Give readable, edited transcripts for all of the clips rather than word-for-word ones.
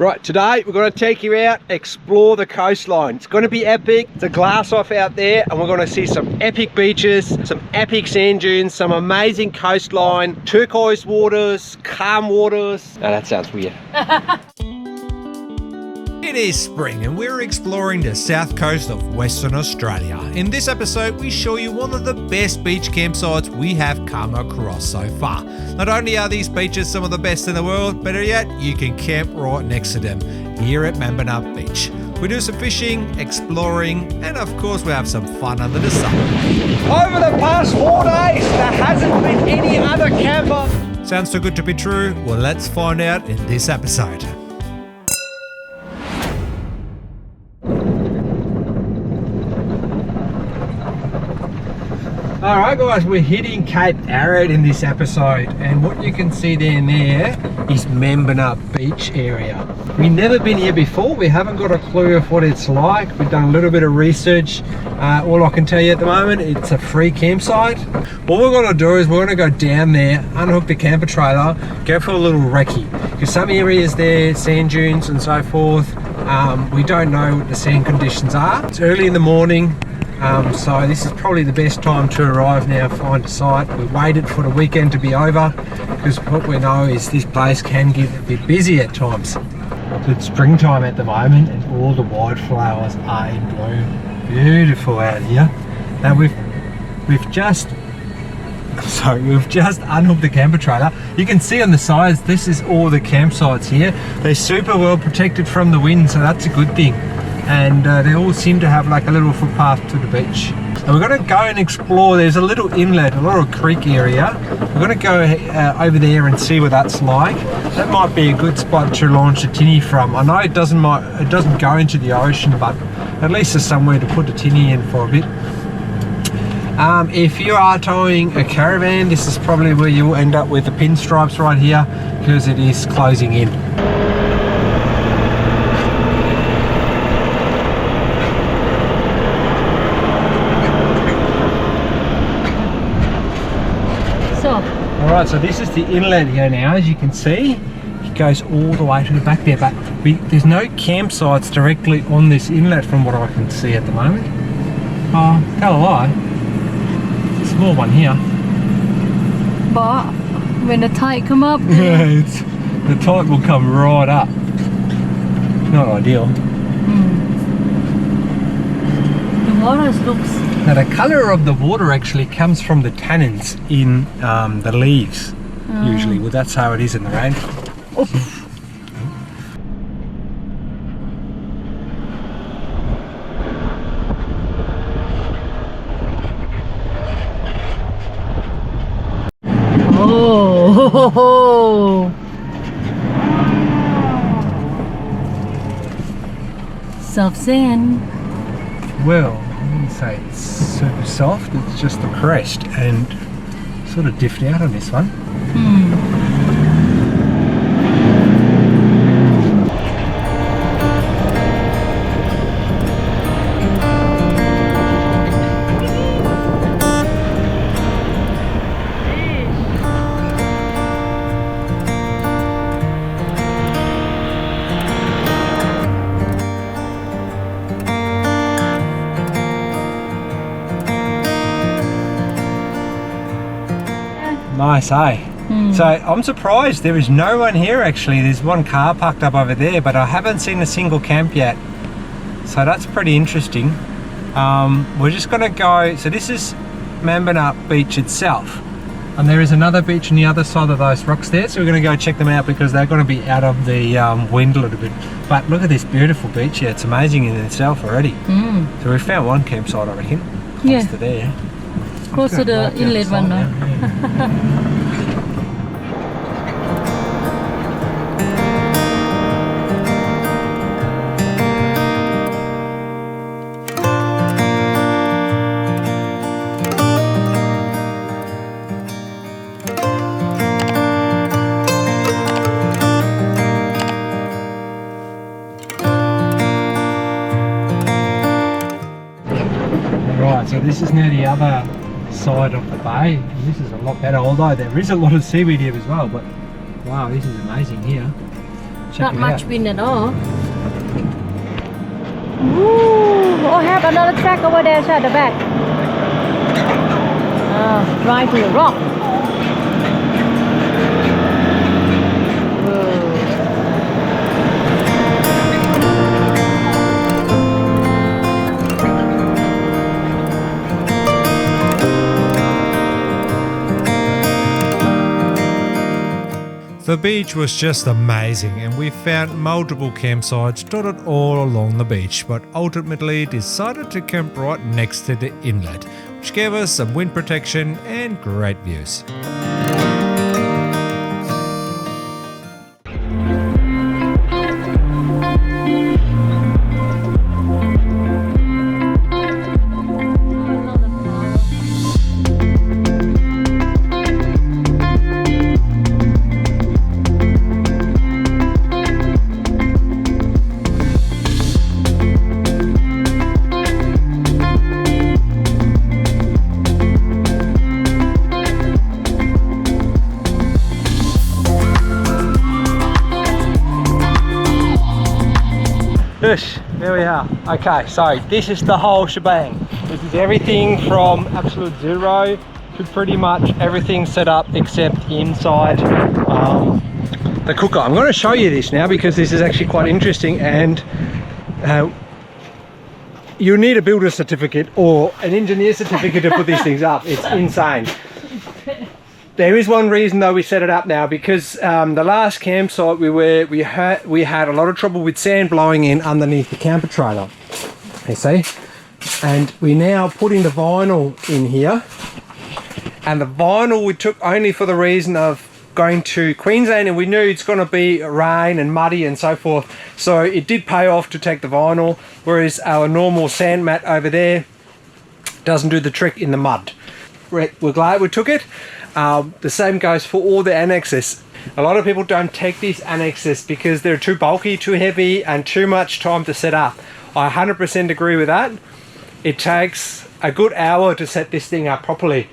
Right, today we're going to take you out, explore the coastline. It's going to be epic. It's a glass off out there and we're going to see some epic beaches, some epic sand dunes, some amazing coastline, turquoise waters, calm waters. Oh, that sounds weird. It is spring and we're exploring the south coast of Western Australia. In this episode, we show you one of the best beach campsites we have come across so far. Not only are these beaches some of the best in the world, better yet, you can camp right next to them here at Membinup Beach. We do some fishing, exploring, and of course we have some fun under the sun. Over the past 4 days, there hasn't been any other camper. Sounds too good to be true? Well, let's find out in this episode. Alright guys, we're hitting Cape Arid in this episode, and what you can see down there is Membinup Beach area. We've never been here before, we haven't got a clue of what it's like. We've done a little bit of research. All I can tell you at the moment, it's a free campsite. What we're going to do is we're going to go down there, unhook the camper trailer, go for a little recce, because some areas there, sand dunes and so forth, we don't know what the sand conditions are. It's early in the morning. So this is probably the best time to arrive now, find a site. We waited for the weekend to be over because what we know is this place can get a bit busy at times. It's springtime at the moment and all the wildflowers are in bloom. Beautiful out here. Now we've just unhooked the camper trailer. You can see on the sides, this is all the campsites here. They're super well protected from the wind, so that's a good thing. And they all seem to have like a little footpath to the beach. And we're going to go and explore. There's a little inlet, a little creek area. We're going to go over there and see what that's like. That might be a good spot to launch a tinny from. I know it doesn't go into the ocean, but at least there's somewhere to put a tinny in for a bit. If you are towing a caravan, this is probably where you'll end up with the pinstripes right here because it is closing in. Alright, so this is the inlet here now, as you can see. It goes all the way to the back there, but there's no campsites directly on this inlet from what I can see at the moment. Oh, tell a lie. It's a small one here. But when the tide come up, yeah, the tide will come right up. Not ideal. The water looks... Now the colour of the water actually comes from the tannins in the leaves, usually. Well, that's how it is in the rain. Oh! Soft sand. Well, I wouldn't say it's super soft, it's just the crest, and sort of diffed out on this one. Nice, eh? So I'm surprised there is no one here actually. There's one car parked up over there, but I haven't seen a single camp yet. So that's pretty interesting. We're just gonna go, so this is Membinup Beach itself. And there is another beach on the other side of those rocks there. So we're gonna go check them out because they're gonna be out of the wind a little bit. But look at this beautiful beach here. It's amazing in itself already. So we found one campsite, I reckon. Close to there. Close to the inlet one, no? Right, so this is now the other side of the bay, and this is a lot better, although there is a lot of seaweed here as well. But wow, this is amazing here. Check Not it much out. wind at all. Ooh, oh, have another track over there, at the back. Right to the rock. The beach was just amazing, and we found multiple campsites dotted all along the beach, but ultimately decided to camp right next to the inlet, which gave us some wind protection and great views. There we are. Okay, so this is the whole shebang. This is everything from absolute zero to pretty much everything set up except inside the cooker. I'm going to show you this now because this is actually quite interesting, and you need a builder certificate or an engineer certificate to put these things up. It's insane. There is one reason though we set it up now, because the last campsite we had a lot of trouble with sand blowing in underneath the camper trailer, you see, and we now putting the vinyl in here, and the vinyl we took only for the reason of going to Queensland, and we knew it's going to be rain and muddy and so forth, so it did pay off to take the vinyl, whereas our normal sand mat over there doesn't do the trick in the mud. We're glad we took it. The same goes for all the annexes. A lot of people don't take these annexes because they're too bulky, too heavy, and too much time to set up. I 100% agree with that. It takes a good hour to set this thing up properly,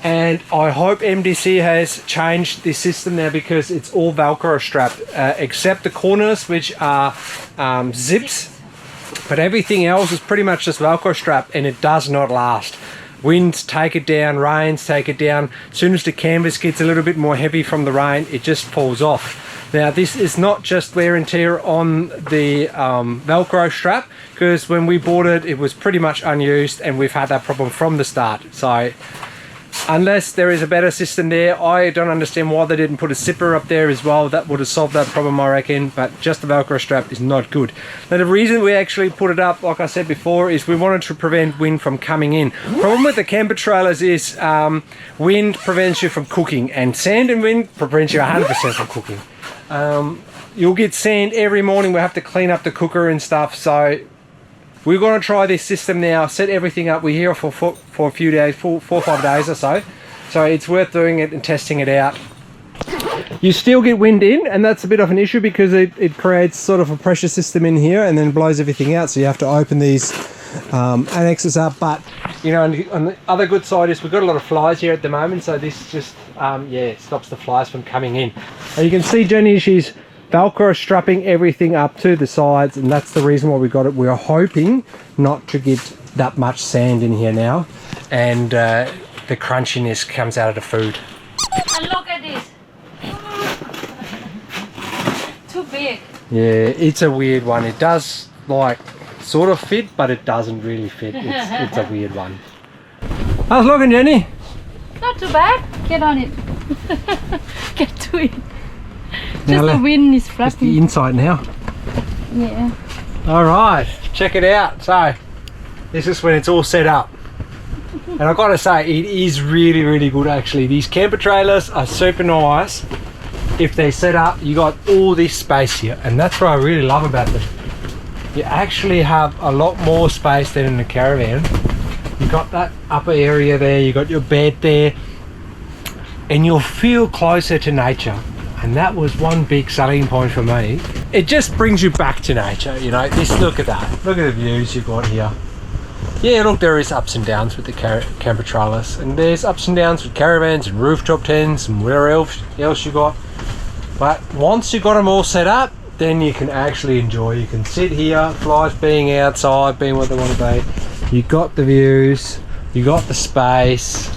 and I hope MDC has changed this system now, because it's all Velcro strapped except the corners, which are zips, but everything else is pretty much just Velcro strap, and it does not last. Winds take it down, rains take it down. As soon as the canvas gets a little bit more heavy from the rain, it just falls off. Now this is not just wear and tear on the Velcro strap, because when we bought it, it was pretty much unused, and we've had that problem from the start. So unless there is a better system there, I don't understand why they didn't put a zipper up there as well. That would have solved that problem, I reckon, but just the Velcro strap is not good. Now the reason we actually put it up, like I said before, is we wanted to prevent wind from coming in. Problem with the camper trailers is wind prevents you from cooking, and sand and wind prevents you 100% from cooking. You'll get sand every morning. We have to clean up the cooker and stuff, so we're going to try this system now, set everything up. We're here for a few days, 4 or 5 days or so. So it's worth doing it and testing it out. You still get wind in, and that's a bit of an issue because it creates sort of a pressure system in here and then blows everything out. So you have to open these annexes up. But, you know, on the other good side is we've got a lot of flies here at the moment. So this just, yeah, stops the flies from coming in. And you can see Jenny, she's Velcro strapping everything up to the sides, and that's the reason why we got it. We're hoping not to get that much sand in here now, and the crunchiness comes out of the food. And look at this. Too big. Yeah, it's a weird one. It does like sort of fit, but it doesn't really fit. It's a weird one. How's it looking, Jenny? Not too bad. Get on it. Get to it. Now Just the wind is Just the flapping. inside now. Yeah. All right, check it out. So this is when it's all set up, and I've got to say it is really, really good actually. These camper trailers are super nice. If they're set up, you got all this space here, and that's what I really love about them. You actually have a lot more space than in the caravan. You got that upper area there, you got your bed there, and you'll feel closer to nature. And that was one big selling point for me. It just brings you back to nature, you know. Look at that. Look at the views you've got here. Yeah, look, there is ups and downs with the camper trailers, and there's ups and downs with caravans and rooftop tents and whatever else you got. But once you got them all set up, then you can actually enjoy. You can sit here, flies being outside, being what they want to be. You got the views, you got the space.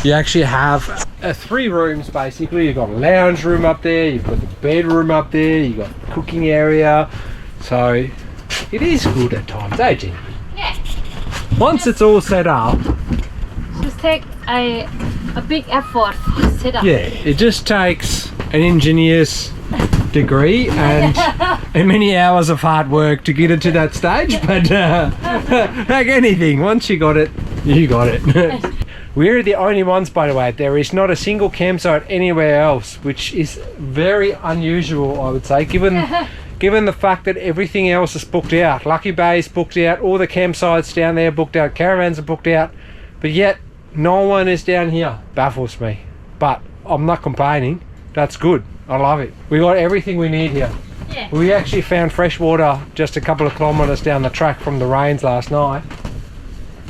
You actually have 3 rooms basically. You've got a lounge room up there, you've got the bedroom up there, you've got the cooking area. So it is good at times, eh, Jen? Yeah. Once it's all set up. Just take a big effort to set up. Yeah, it just takes an engineer's degree and many hours of hard work to get it to that stage, but like anything, once you got it, you got it. We're the only ones, by the way. There is not a single campsite anywhere else, which is very unusual, I would say, given the fact that everything else is booked out. Lucky Bay's booked out, all the campsites down there booked out, caravans are booked out, but yet no one is down here. Baffles me, but I'm not complaining. That's good. I love it. We got everything we need here. Yeah. We actually found fresh water just a couple of kilometres down the track from the rains last night.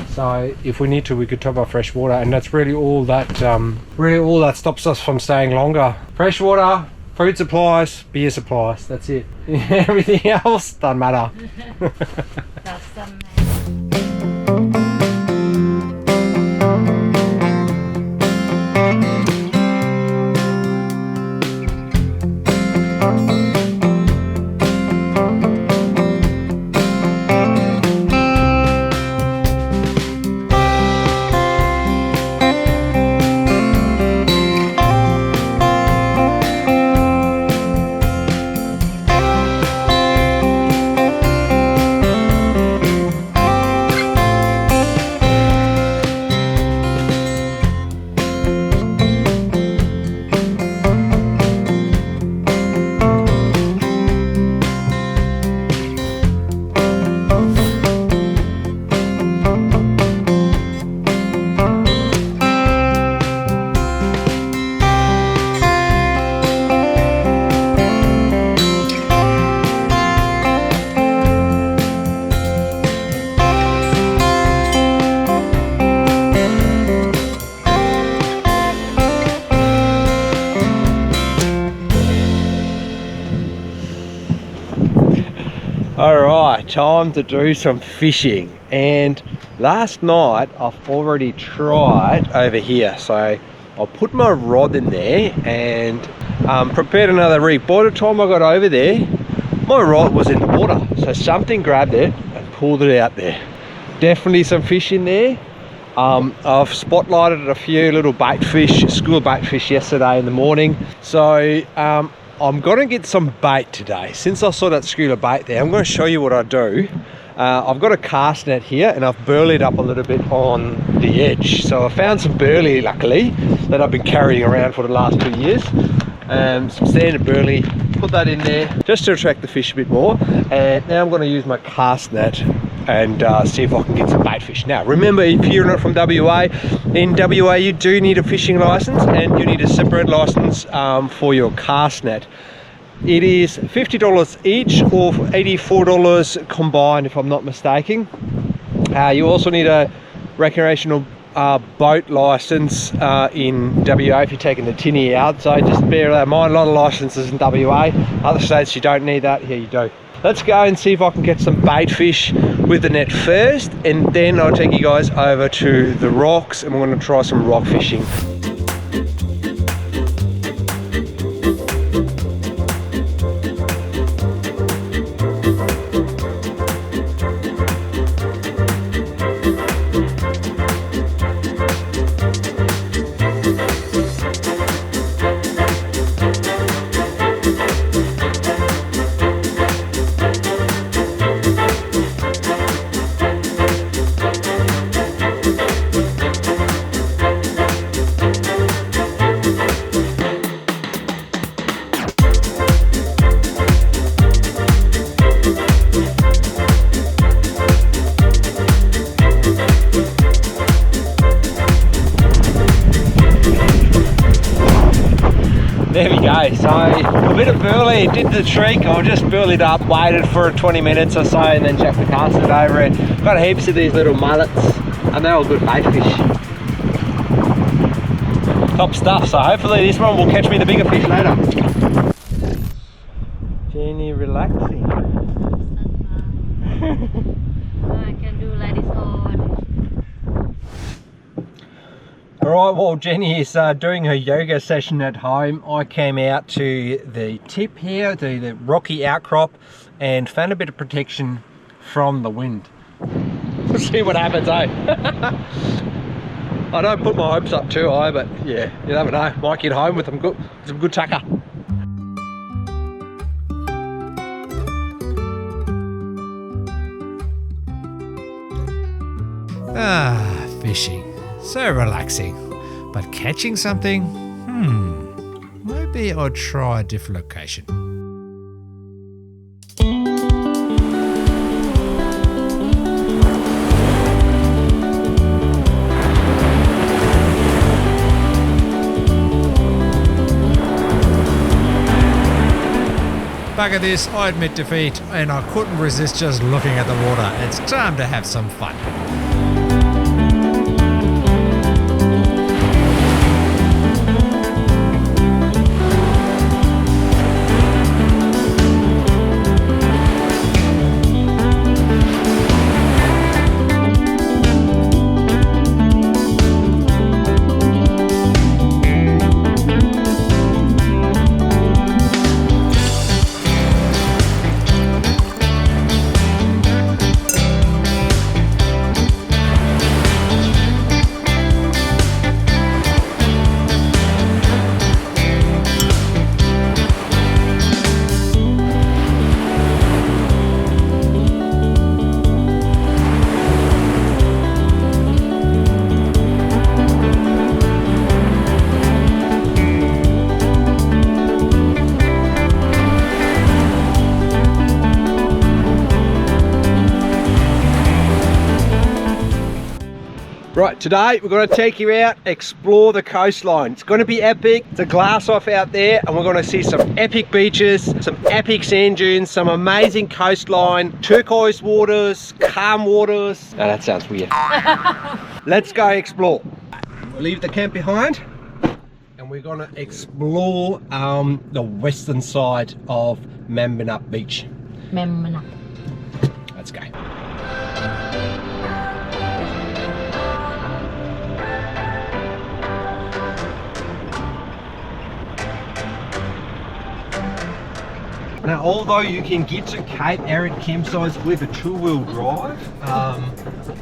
So if we need to, we could top up fresh water, and that's really all that stops us from staying longer. Fresh water, food supplies, beer supplies. That's it. Everything else doesn't matter. That's the Alright, time to do some fishing. And last night I've already tried over here, so I put my rod in there and prepared another rig. By the time I got over there, my rod was in the water, so something grabbed it and pulled it out there. Definitely some fish in there. I've spotlighted a few little bait fish, school bait fish yesterday in the morning. So I'm gonna get some bait today. Since I saw that school of bait there, I'm gonna show you what I do. I've got a cast net here and I've burleyed up a little bit on the edge. So I found some burley, luckily, that I've been carrying around for the last 2 years. Some standard burley, put that in there just to attract the fish a bit more. And now I'm gonna use my cast net and see if I can get some bait fish. Now remember, if you're not from WA, in WA you do need a fishing license and you need a separate license for your cast net. It is $50 each or $84 combined, if I'm not mistaken. You also need a recreational boat license in WA if you're taking the tinny out, so just bear that in mind. A lot of licenses in WA, other states you don't need that, here you do. Let's go and see if I can get some bait fish with the net first, and then I'll take you guys over to the rocks and we're going to try some rock fishing. There we go, so a bit of burley did the trick. I just burleyed up, waited for 20 minutes or so, and then chucked the cast net over it. Got heaps of these little mullets, and they're all good bait fish. Top stuff, so hopefully this one will catch me the bigger fish later. Jenny relaxing. I can do like this all. Alright, while Jenny is doing her yoga session at home, I came out to the tip here, the rocky outcrop, and found a bit of protection from the wind. We'll see what happens, eh? I don't put my hopes up too high, but yeah, you never know. Might get home with some good tucker. Ah, fishing. So relaxing. But catching something? Maybe I'll try a different location. Back at this, I admit defeat, and I couldn't resist just looking at the water. It's time to have some fun. Right, today we're going to take you out, explore the coastline. It's going to be epic. It's a glass off out there, and we're going to see some epic beaches, some epic sand dunes, some amazing coastline, turquoise waters, calm waters. Oh, that sounds weird. Let's go explore. We'll leave the camp behind, and we're going to explore the western side of Membinup Beach. Membinup. Let's go. Now, although you can get to Cape Arid campsites with a two-wheel drive,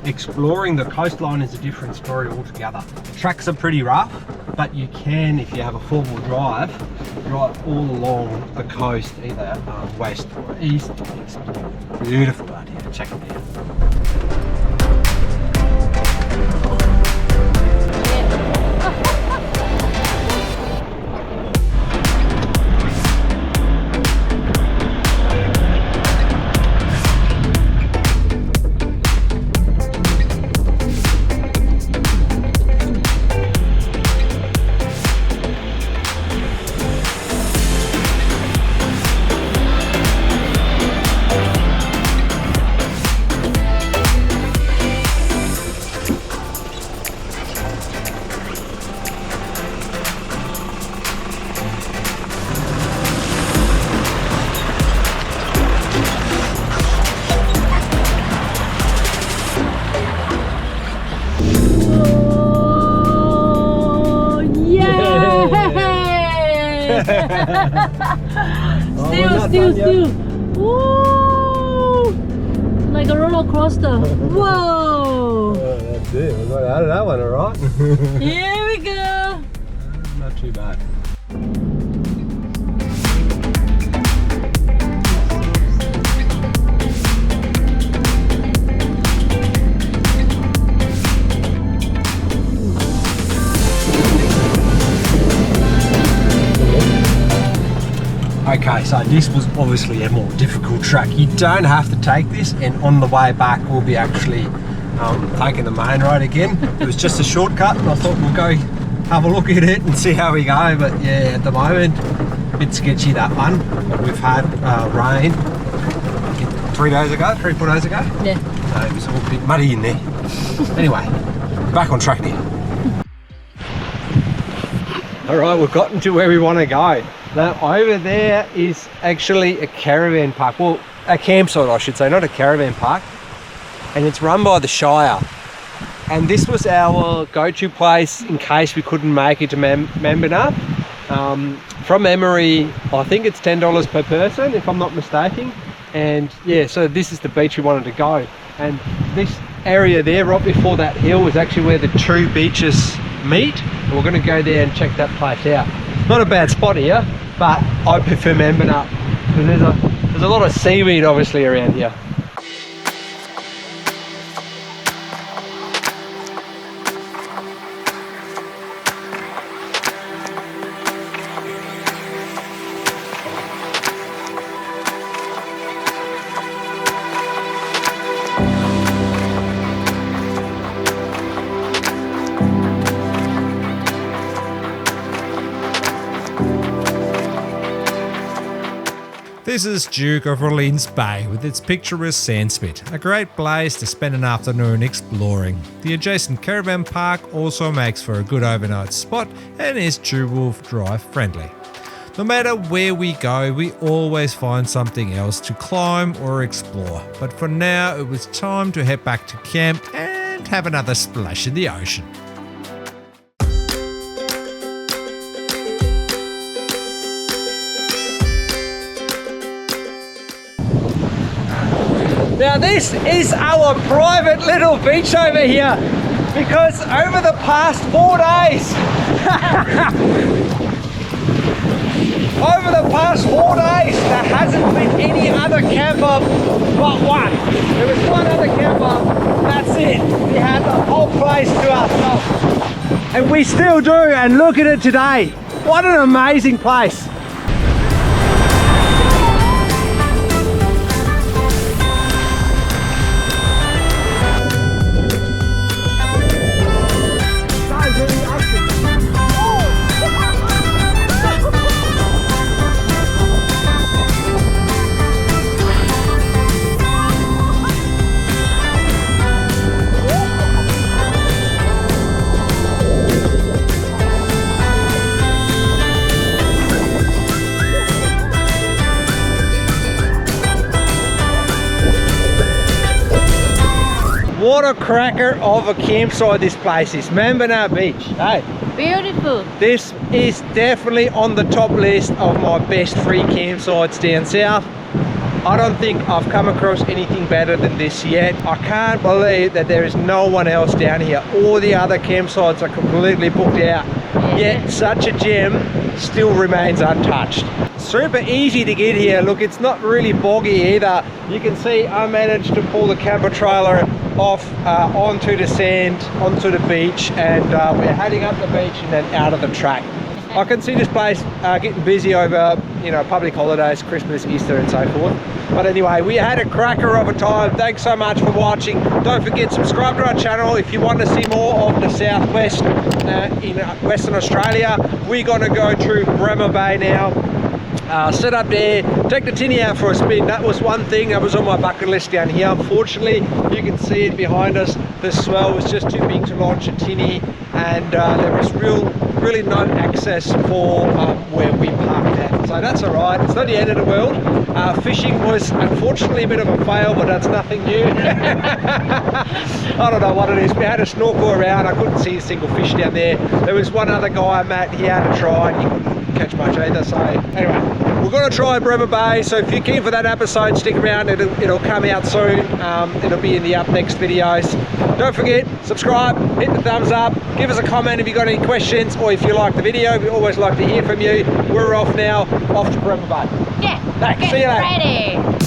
exploring the coastline is a different story altogether. Tracks are pretty rough, but you can, if you have a four-wheel drive all along the coast, either west or east. It's beautiful out here. Check it out. Still. Woo! Like a roller coaster. Whoa! That's it. We got out of that one, all right? Here we go. Not too bad. Okay, so this was obviously a more difficult track. You don't have to take this, and on the way back we'll be actually taking the main road again. It was just a shortcut, and I thought we'll go have a look at it and see how we go. But yeah, at the moment, a bit sketchy that one. But we've had rain 3 days ago, 3-4 days ago. Yeah. So it was all a bit muddy in there. Anyway, back on track now. All right, we've gotten to where we want to go. Now over there is actually a caravan park. Well, a campsite I should say, not a caravan park. And it's run by the Shire. And this was our go-to place in case we couldn't make it to Membinup. From memory, I think it's $10 per person, if I'm not mistaken. And yeah, so this is the beach we wanted to go. And this area there, right before that hill, is actually where the two beaches meet. And we're going to go there and check that place out. Not a bad spot here, but I prefer Membinup because there's a lot of seaweed obviously around here. This is Duke of Orleans Bay with its picturesque sandspit, a great place to spend an afternoon exploring. The adjacent caravan park also makes for a good overnight spot and is two-wheel drive friendly. No matter where we go, we always find something else to climb or explore, but for now it was time to head back to camp and have another splash in the ocean. Now this is our private little beach over here because over the past 4 days, there hasn't been any other camper but one. There was one other camper, that's it. We had the whole place to ourselves. And we still do, and look at it today. What an amazing place. What a cracker of a campsite this place is. Membinup Beach, hey? Beautiful. This is definitely on the top list of my best free campsites down south. I don't think I've come across anything better than this yet. I can't believe that there is no one else down here. All the other campsites are completely booked out. Yet such a gem still remains untouched. Super easy to get here. Look, it's not really boggy either. You can see I managed to pull the camper trailer off onto the sand, onto the beach, and we're heading up the beach and then out of the track. I can see this place getting busy over, public holidays, Christmas, Easter and so forth. But anyway, we had a cracker of a time. Thanks so much for watching. Don't forget, subscribe to our channel if you want to see more of the southwest in Western Australia. We're going to go through Bremer Bay now. Sit up there, take the tinny out for a spin. That was one thing that was on my bucket list down here. Unfortunately, you can see it behind us. The swell was just too big to launch a tinny, and there was really no access for where we parked at. So that's all right. It's not the end of the world. Fishing was unfortunately a bit of a fail, but that's nothing new. I don't know what it is. We had a snorkel around. I couldn't see a single fish down there. There was one other guy, Matt. He had a try, and he couldn't catch much either. So anyway, we're going to try Bremer Bay. So if you're keen for that episode, stick around. It'll come out soon. It'll be in the up next videos. Don't forget, subscribe, hit the thumbs up, give us a comment if you got any questions, or if you like the video. We always like to hear from you. We're off now, off to Bremer Bay. Yeah. Thanks. See you later. Ready.